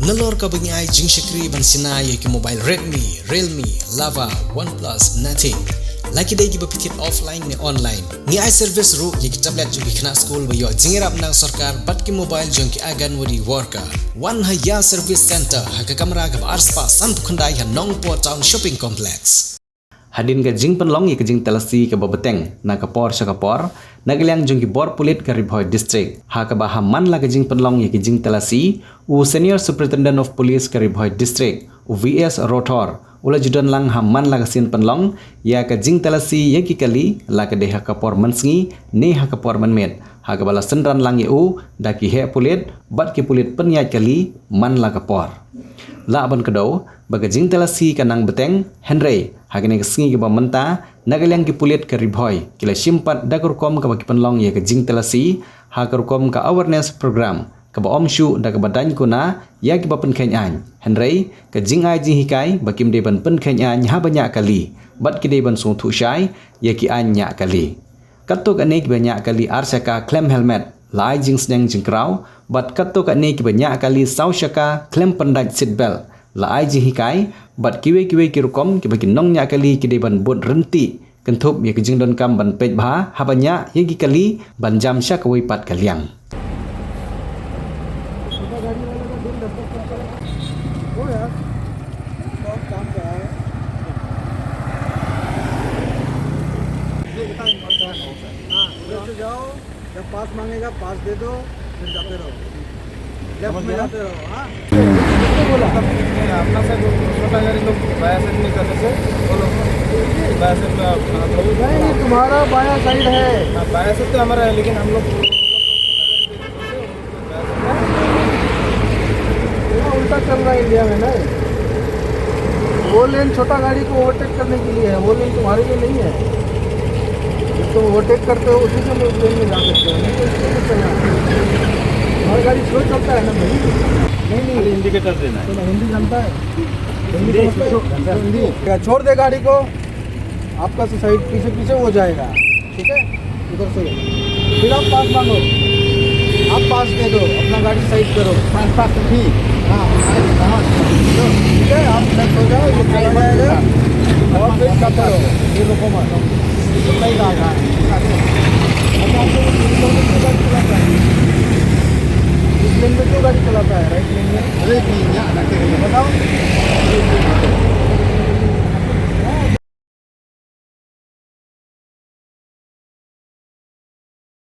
Nalor ka bengi ai jing shakri ban sina ye ki mobile Redmi, Realme, Lava, OnePlus, Nothing. Laki dai ki bapikit offline ne online. Ni ai service ru ye ki tablet ju ki khna school ba yo jingirap nang sarkar bat ki mobile jong ki agan wari worker. One Haya Service Center ha ka kamera ka arspa san khundai ha Nongpo Town Shopping Complex. Hadin ka jing penlong ye ka jing telasi ka babeteng na ka por sha ka por nagaliang jong ki bor pulit ka Ribhoy district ha ka bahaman la ka jing penlong ye ki jing telasi u senior superintendent of police ka Ribhoy district u VS Rotor ula judan lang haman la ka sin penlong ya ka jing telasi ye ki kali la ka deha ka por mansngi ne ha ka por manmet ha ka bala senran lang ye u da ki he pulit bat ki pulit penyat kali man la ka por la ban kedau baga jing telasi kanang beteng Henry hagane kesengi ke bamenta nagaliang ki pulit ke Ribhoy kila simpat dakurkom ke baki penlong ye ke jing telasi hakurkom ke awareness program ke ba omshu da ke badan kuna ya ki bapen kenyan Henry ke jing ai jing hikai bakim de ban pen kenyan ha banyak kali bat ki de ban sung thu shai ye ki anya kali katuk ane ki banyak kali arsaka claim helmet lai jing sneng jing krau bat katuk ane ki banyak kali saushaka claim pendaj seat belt la ai ji hikai bat kiwe ki rukom ki bagi nong nya kali ki de ban bot renti kentup ye ki jing don kam ban pej bha habanya ye ki kali ban jam sha kawai pat kaliang जब पास मांगेगा पास दे दो फिर जाते रहो लेफ्ट में जाते रहो हाँ बोला अपना से छोटा गाड़ी लोग बाया साइड नहीं करने से बोलो बाया साइड में नहीं तुम्हारा बाया साइड है बाया साइड तो हमारा है लेकिन हम लोग उल्टा चल रहा है इंडिया में ना वो लेन छोटा गाड़ी को ओवरटेक करने के लिए है वो लेन तुम्हारे लिए नहीं है तो ओवरटेक करते हो उसी से लोग लेन में जा सकते हो नहीं तो इसके लिए चलना हमारी गाड़ी स्लो चलता है ना भाई नहीं इंडिकेटर देना है तो हिंदी जानता है हिंदी छोड़ दे गाड़ी को आपका से साइड पीछे पीछे हो जाएगा ठीक है उधर से फिर आप पास मांगो आप पास दे दो अपना गाड़ी साइड करो पास ठीक हाँ ठीक है आप लेफ्ट हो जाओ ये चला जाएगा और फिर करते रहो ये रोको मत नहीं जाएगा